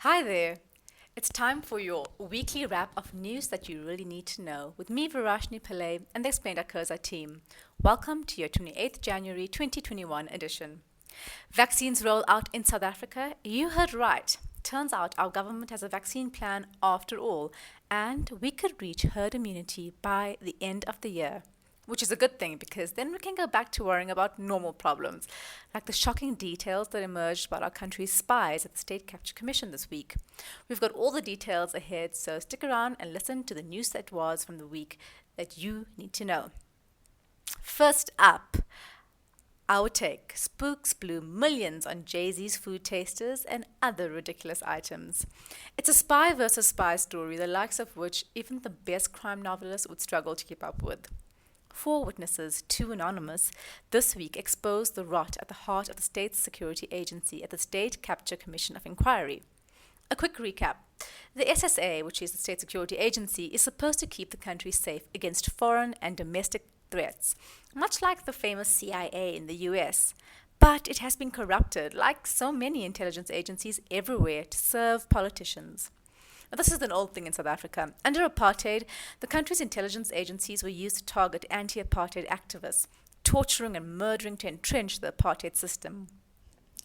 Hi there. It's time for your weekly wrap of news that you really need to know with me, Verashni Pillay, and the Explained Akosa team. Welcome to your 28th January 2021 edition. Vaccines roll out in South Africa. You heard right. Turns out our government has a vaccine plan after all, and we could reach herd immunity by the end of the year. Which is a good thing because then we can go back to worrying about normal problems, like the shocking details that emerged about our country's spies at the State Capture Commission this week. We've got all the details ahead, so stick around and listen to the news that was from the week that you need to know. First up, our take: spooks blew millions on Jay-Z's food tasters and other ridiculous items. It's a spy versus spy story, the likes of which even the best crime novelists would struggle to keep up with. Four witnesses, two anonymous, this week exposed the rot at the heart of the state security agency at the State Capture Commission of Inquiry. A quick recap. The SSA, which is the state security agency, is supposed to keep the country safe against foreign and domestic threats, much like the famous CIA in the US. But it has been corrupted, like so many intelligence agencies everywhere, to serve politicians. Now, this is an old thing in South Africa. Under apartheid, the country's intelligence agencies were used to target anti apartheid activists, torturing and murdering to entrench the apartheid system.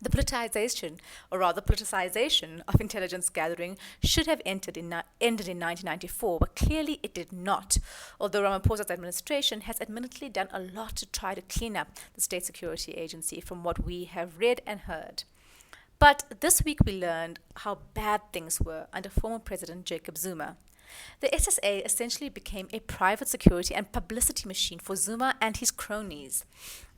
The politicization, or rather politicization, of intelligence gathering should have ended in 1994, but clearly it did not, although Ramaphosa's administration has admittedly done a lot to try to clean up the state security agency from what we have read and heard. But this week we learned how bad things were under former President Jacob Zuma. The SSA essentially became a private security and publicity machine for Zuma and his cronies.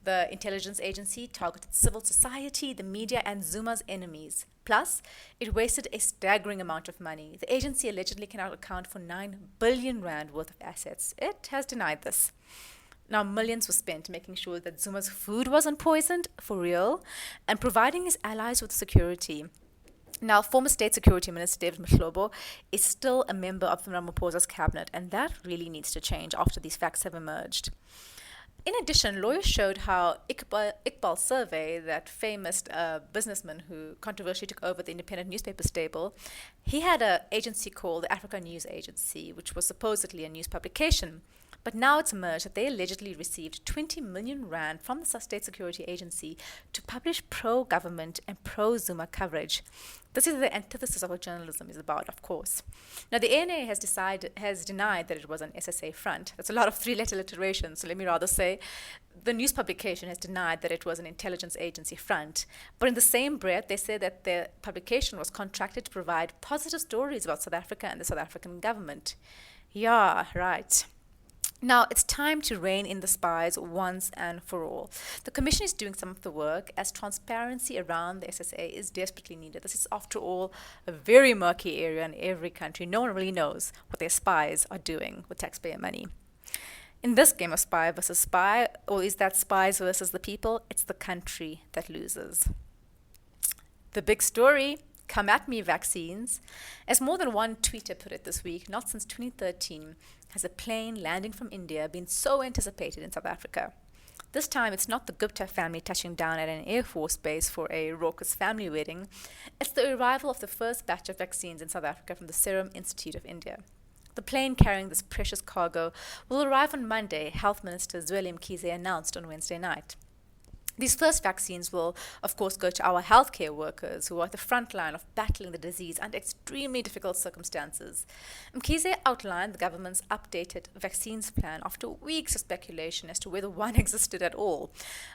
The intelligence agency targeted civil society, the media, and Zuma's enemies. Plus, it wasted a staggering amount of money. The agency allegedly cannot account for 9 billion rand worth of assets. It has denied this. Now, millions were spent making sure that Zuma's food wasn't poisoned, for real, and providing his allies with security. Now, former State Security Minister David Mhlobo is still a member of Ramaphosa's cabinet, and that really needs to change after these facts have emerged. In addition, lawyers showed how Iqbal Survey, that famous businessman who controversially took over the independent newspaper stable, he had an agency called the Africa News Agency, which was supposedly a news publication. But now it's emerged that they allegedly received 20 million rand from the State Security Agency to publish pro-government and pro-Zuma coverage. This is the antithesis of what journalism is about, of course. Now, the ANA has denied that it was an SSA front. That's a lot of three-letter alliteration, so let me rather say the news publication has denied that it was an intelligence agency front. But in the same breath, they say that their publication was contracted to provide positive stories about South Africa and the South African government. Yeah, right. Now, it's time to rein in the spies once and for all. The Commission is doing some of the work as transparency around the SSA is desperately needed. This is, after all, a very murky area in every country. No one really knows what their spies are doing with taxpayer money. In this game of spy versus spy, or is that spies versus the people? It's the country that loses. The big story: come at me, vaccines. As more than one tweeter put it this week, not since 2013 has a plane landing from India been so anticipated in South Africa. This time, it's not the Gupta family touching down at an Air Force base for a raucous family wedding. It's the arrival of the first batch of vaccines in South Africa from the Serum Institute of India. The plane carrying this precious cargo will arrive on Monday, Health Minister Zweli Mkhize announced on Wednesday night. These first vaccines will, of course, go to our healthcare workers who are at the front line of battling the disease under extremely difficult circumstances. Mkhize outlined the government's updated vaccines plan after weeks of speculation as to whether one existed at all.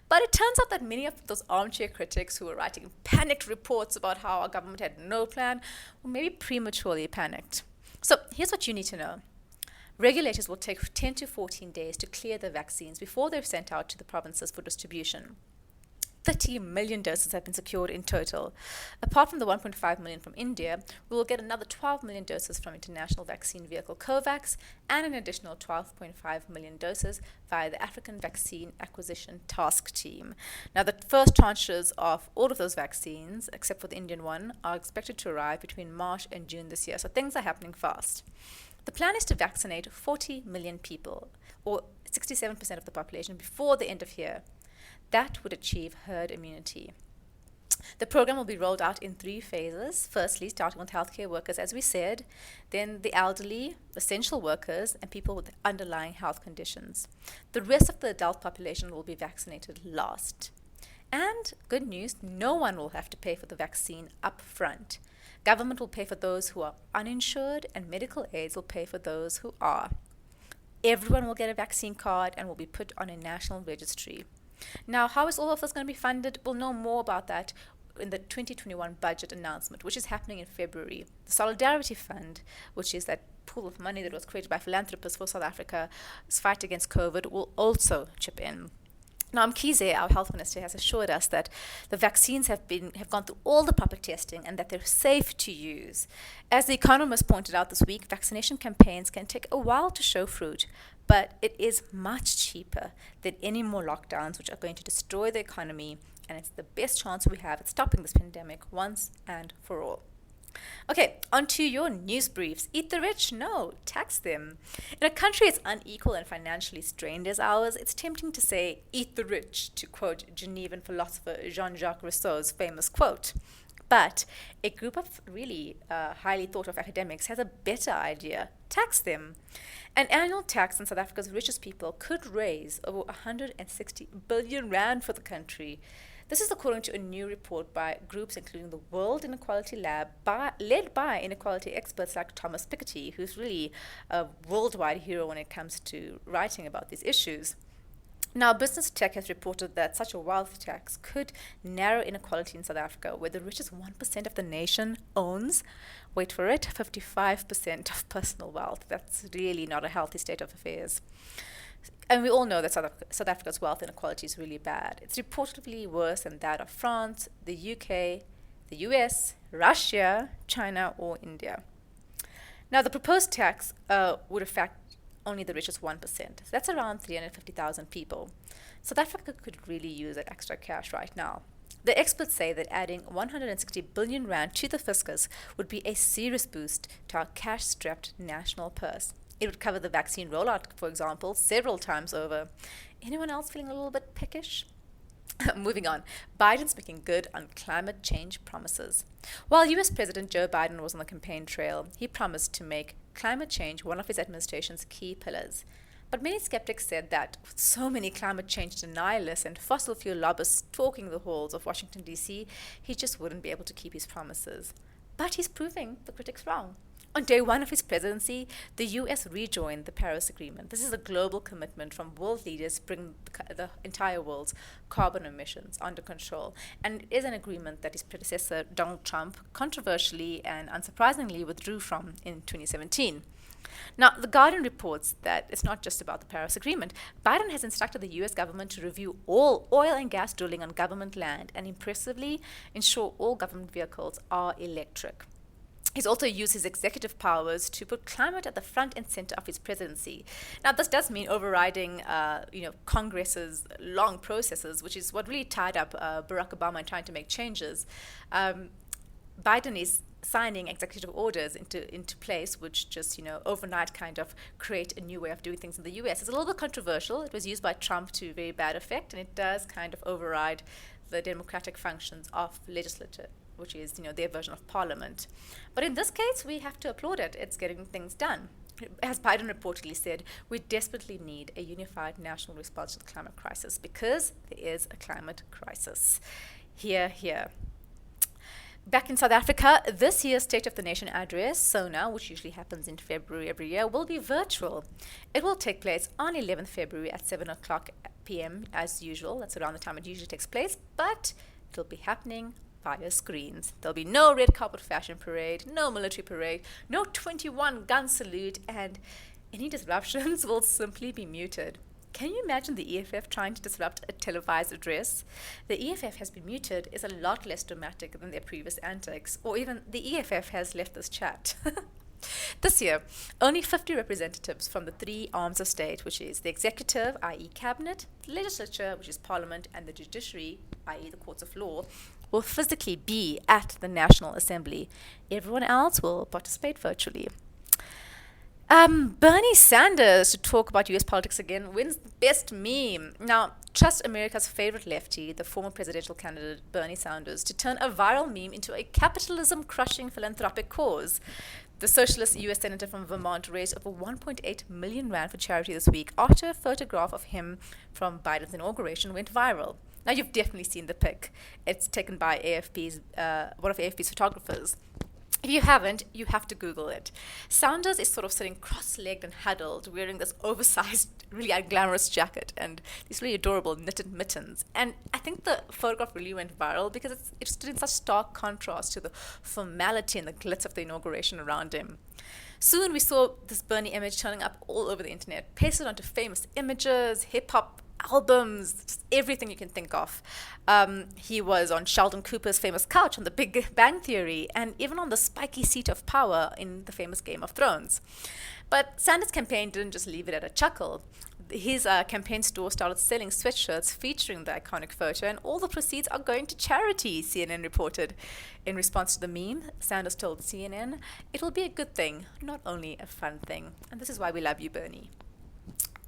But it turns out that many of those armchair critics who were writing panicked reports about how our government had no plan were maybe prematurely panicked. So here's what you need to know. Regulators will take 10 to 14 days to clear the vaccines before they're sent out to the provinces for distribution. 30 million doses have been secured in total. Apart from the 1.5 million from India, we will get another 12 million doses from international vaccine vehicle COVAX and an additional 12.5 million doses via the African Vaccine Acquisition Task Team. Now, the first tranches of all of those vaccines, except for the Indian one, are expected to arrive between March and June this year, so things are happening fast. The plan is to vaccinate 40 million people, or 67% of the population, before the end of year. That would achieve herd immunity. The program will be rolled out in three phases. Firstly, starting with healthcare workers, as we said, then the elderly, essential workers, and people with underlying health conditions. The rest of the adult population will be vaccinated last. And good news, no one will have to pay for the vaccine up front. Government will pay for those who are uninsured, and medical aids will pay for those who are. Everyone will get a vaccine card and will be put on a national registry. Now, how is all of this going to be funded? We'll know more about that in the 2021 budget announcement, which is happening in February. The Solidarity Fund, which is that pool of money that was created by philanthropists for South Africa's fight against COVID, will also chip in. Now, Mkhize, our health minister, has assured us that the vaccines have gone through all the proper testing and that they're safe to use. As The Economist pointed out this week, vaccination campaigns can take a while to show fruit, but it is much cheaper than any more lockdowns, which are going to destroy the economy, and it's the best chance we have at stopping this pandemic once and for all. Okay, on to your news briefs. Eat the rich? No, tax them. In a country as unequal and financially strained as ours, it's tempting to say, eat the rich, to quote Genevan philosopher Jean-Jacques Rousseau's famous quote. But a group of really highly thought of academics has a better idea. Tax them. An annual tax on South Africa's richest people could raise over 160 billion rand for the country. This is according to a new report by groups including the World Inequality Lab, led by inequality experts like Thomas Piketty, who's really a worldwide hero when it comes to writing about these issues. Now, Business Tech has reported that such a wealth tax could narrow inequality in South Africa, where the richest 1% of the nation owns, wait for it, 55% of personal wealth. That's really not a healthy state of affairs. And we all know that South Africa's wealth inequality is really bad. It's reportedly worse than that of France, the UK, the US, Russia, China, or India. Now, the proposed tax would affect only the richest 1%. So that's around 350,000 people. South Africa could really use that extra cash right now. The experts say that adding 160 billion rand to the fiscus would be a serious boost to our cash-strapped national purse. It would cover the vaccine rollout, for example, several times over. Anyone else feeling a little bit peckish? Moving on, Biden's making good on climate change promises. While US President Joe Biden was on the campaign trail, he promised to make climate change one of his administration's key pillars. But many skeptics said that with so many climate change denialists and fossil fuel lobbyists talking the halls of Washington, D.C., he just wouldn't be able to keep his promises. But he's proving the critics wrong. On day one of his presidency, the U.S. rejoined the Paris Agreement. This is a global commitment from world leaders to bring the entire world's carbon emissions under control. And it is an agreement that his predecessor, Donald Trump, controversially and unsurprisingly withdrew from in 2017. Now, The Guardian reports that it's not just about the Paris Agreement. Biden has instructed the U.S. government to review all oil and gas drilling on government land and impressively ensure all government vehicles are electric. He's also used his executive powers to put climate at the front and center of his presidency. Now, this does mean overriding, Congress's long processes, which is what really tied up Barack Obama in trying to make changes. Biden is signing executive orders into place, which just, overnight kind of create a new way of doing things in the U.S. It's a little bit controversial. It was used by Trump to very bad effect, and it does kind of override the democratic functions of legislature, which is, their version of parliament. But in this case, we have to applaud it. It's getting things done. As Biden reportedly said, we desperately need a unified national response to the climate crisis because there is a climate crisis. Hear, hear. Back in South Africa, this year's State of the Nation address, SONA, which usually happens in February every year, will be virtual. It will take place on 11th February at 7 o'clock p.m. as usual. That's around the time it usually takes place, but it'll be happening via screens. There'll be no red carpet fashion parade, no military parade, no 21 gun salute, and any disruptions will simply be muted. Can you imagine the EFF trying to disrupt a televised address? The EFF has been muted is a lot less dramatic than their previous antics, or even the EFF has left this chat. This year, only 50 representatives from the three arms of state, which is the executive, i.e. cabinet, the legislature, which is parliament, and the judiciary, i.e. the courts of law, will physically be at the National Assembly. Everyone else will participate virtually. Bernie Sanders, to talk about US politics again, wins the best meme. Now, trust America's favorite lefty, the former presidential candidate Bernie Sanders, to turn a viral meme into a capitalism crushing philanthropic cause. The socialist US senator from Vermont raised over 1.8 million rand for charity this week after a photograph of him from Biden's inauguration went viral. Now, you've definitely seen the pic. It's taken by one of AFP's photographers. If you haven't, you have to Google it. Sanders is sort of sitting cross-legged and huddled, wearing this oversized, really unglamorous jacket and these really adorable knitted mittens. And I think the photograph really went viral because it stood in such stark contrast to the formality and the glitz of the inauguration around him. Soon we saw this Bernie image turning up all over the internet, pasted onto famous images, hip-hop albums, just everything you can think of. He was on Sheldon Cooper's famous couch on The Big Bang Theory, and even on the spiky seat of power in the famous Game of Thrones. But Sanders' campaign didn't just leave it at a chuckle. His campaign store started selling sweatshirts featuring the iconic photo, and all the proceeds are going to charity, CNN reported. In response to the meme, Sanders told CNN, "It'll be a good thing, not only a fun thing." And this is why we love you, Bernie.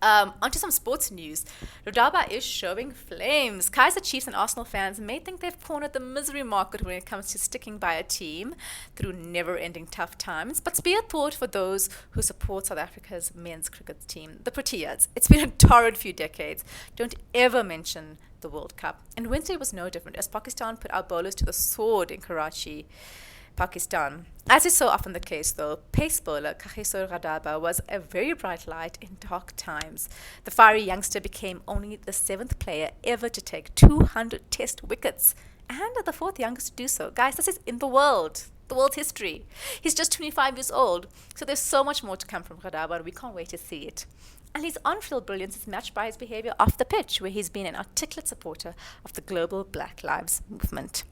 Onto some sports news. Rodaba is showing flames. Kaizer Chiefs and Arsenal fans may think they've cornered the misery market when it comes to sticking by a team through never-ending tough times, but be a thought for those who support South Africa's men's cricket team, the Proteas. It's been a torrid few decades. Don't ever mention the World Cup. And Wednesday was no different as Pakistan put our bowlers to the sword in Karachi, Pakistan. As is so often the case, though, pace bowler Kagiso Radaba was a very bright light in dark times. The fiery youngster became only the 7th player ever to take 200 test wickets, and the 4th youngest to do so. Guys, this is in the world's history. He's just 25 years old, so there's so much more to come from Radaba, and we can't wait to see it. And his on-field brilliance is matched by his behavior off the pitch, where he's been an articulate supporter of the global Black Lives Movement.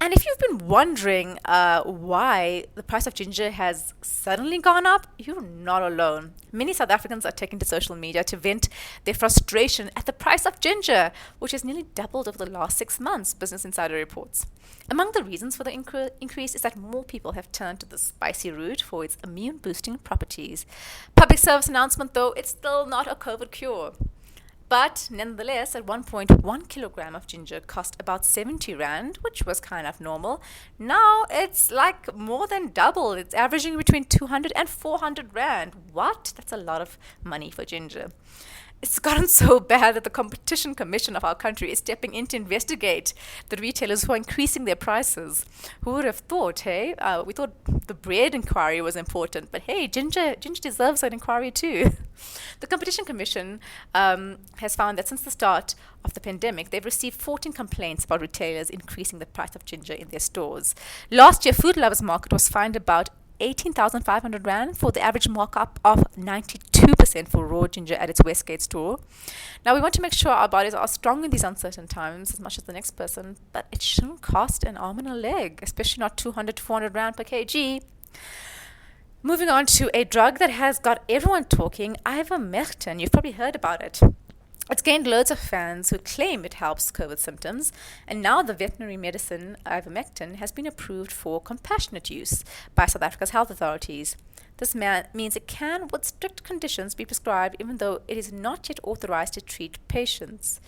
And if you've been wondering why the price of ginger has suddenly gone up, you're not alone. Many South Africans are taking to social media to vent their frustration at the price of ginger, which has nearly doubled over the last 6 months, Business Insider reports. Among the reasons for the increase is that more people have turned to the spicy root for its immune-boosting properties. Public service announcement, though, it's still not a COVID cure. But nonetheless, at one point, 1 kilogram of ginger cost about 70 rand, which was kind of normal. Now it's like more than double. It's averaging between 200 and 400 rand. What? That's a lot of money for ginger. It's gotten so bad that the Competition Commission of our country is stepping in to investigate the retailers who are increasing their prices. Who would have thought, hey? We thought the bread inquiry was important, but hey, ginger deserves an inquiry too. The Competition Commission has found that since the start of the pandemic, they've received 14 complaints about retailers increasing the price of ginger in their stores. Last year, Food Lovers Market was fined about 18,500 rand for the average markup of 92% for raw ginger at its Westgate store. Now, we want to make sure our bodies are strong in these uncertain times as much as the next person, but it shouldn't cost an arm and a leg, especially not 200 to 400 rand per kg. Moving on to a drug that has got everyone talking, ivermectin. You've probably heard about it. It's gained loads of fans who claim it helps COVID symptoms, and now the veterinary medicine ivermectin has been approved for compassionate use by South Africa's health authorities. This means it can, with strict conditions, be prescribed even though it is not yet authorized to treat patients.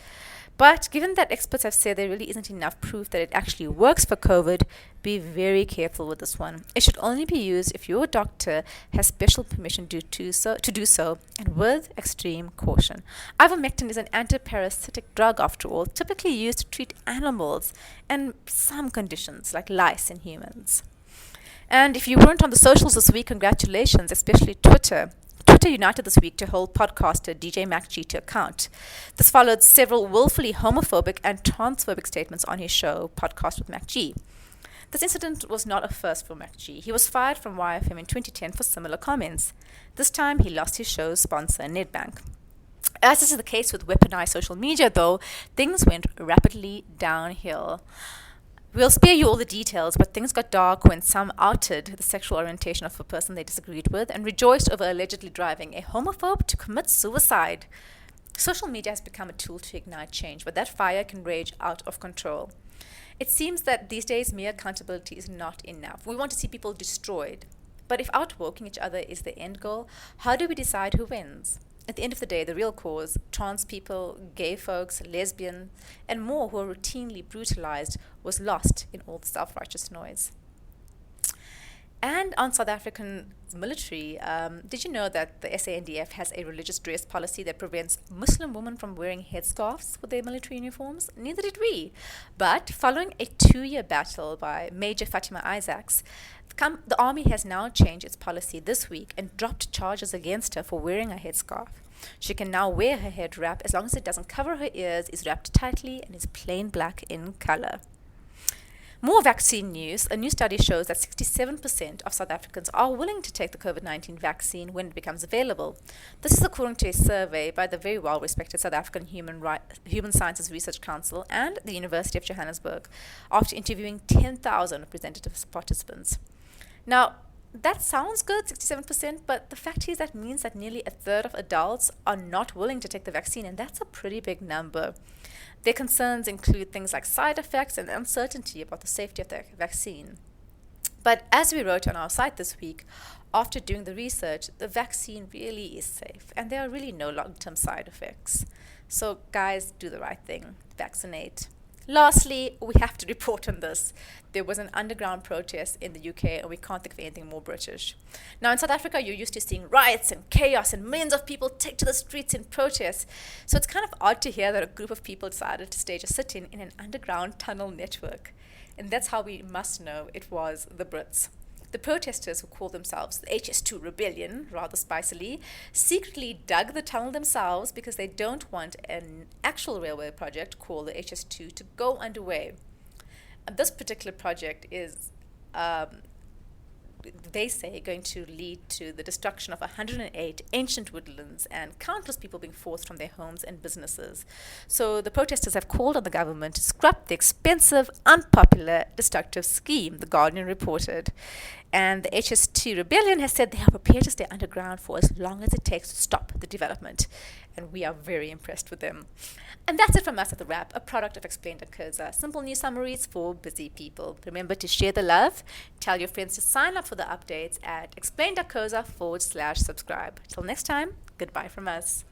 But given that experts have said there really isn't enough proof that it actually works for COVID, be very careful with this one. It should only be used if your doctor has special permission to do so, and with extreme caution. Ivermectin is an antiparasitic drug, after all, typically used to treat animals and some conditions like lice in humans. And if you weren't on the socials this week, congratulations, especially Twitter. Twitter united this week to hold podcaster DJ MacG to account. This followed several willfully homophobic and transphobic statements on his show, Podcast with MacG. This incident was not a first for MacG. He was fired from YFM in 2010 for similar comments. This time, he lost his show's sponsor, Nedbank. As is the case with weaponized social media, though, things went rapidly downhill. We'll spare you all the details, but things got dark when some outed the sexual orientation of a person they disagreed with and rejoiced over allegedly driving a homophobe to commit suicide. Social media has become a tool to ignite change, but that fire can rage out of control. It seems that these days mere accountability is not enough. We want to see people destroyed. But if outwalking each other is the end goal, how do we decide who wins? At the end of the day, the real cause, trans people, gay folks, lesbians, and more who are routinely brutalized, was lost in all the self-righteous noise. And on South African military, did you know that the SANDF has a religious dress policy that prevents Muslim women from wearing headscarves with their military uniforms? Neither did we. But following a 2-year battle by Major Fatima Isaacs, the army has now changed its policy this week and dropped charges against her for wearing a headscarf. She can now wear her head wrap as long as it doesn't cover her ears, is wrapped tightly, and is plain black in color. More vaccine news. A new study shows that 67% of South Africans are willing to take the COVID-19 vaccine when it becomes available. This is according to a survey by the very well-respected South African Human Sciences Research Council and the University of Johannesburg, after interviewing 10,000 representative participants. Now, that sounds good, 67%, but the fact is that means that nearly a third of adults are not willing to take the vaccine, and that's a pretty big number. Their concerns include things like side effects and uncertainty about the safety of the vaccine. But as we wrote on our site this week, after doing the research, the vaccine really is safe, and there are really no long-term side effects. So guys, do the right thing. Vaccinate. Lastly, we have to report on this. There was an underground protest in the UK, and we can't think of anything more British. Now, in South Africa, you're used to seeing riots and chaos and millions of people take to the streets in protest. So it's kind of odd to hear that a group of people decided to stage a sit-in in an underground tunnel network. And that's how we must know it was the Brits. The protesters, who call themselves the HS2 Rebellion, rather spicily, secretly dug the tunnel themselves because they don't want an actual railway project called the HS2 to go underway. This particular project is, they say, going to lead to the destruction of 108 ancient woodlands and countless people being forced from their homes and businesses. So the protesters have called on the government to scrap the expensive, unpopular, destructive scheme, The Guardian reported. And the HS2 Rebellion has said they are prepared to stay underground for as long as it takes to stop the development. And we are very impressed with them. And that's it from us at The Wrap, a product of Explained at Xhosa. Simple news summaries for busy people. Remember to share the love. Tell your friends to sign up for the updates at explained.xhosa/subscribe. Till next time, goodbye from us.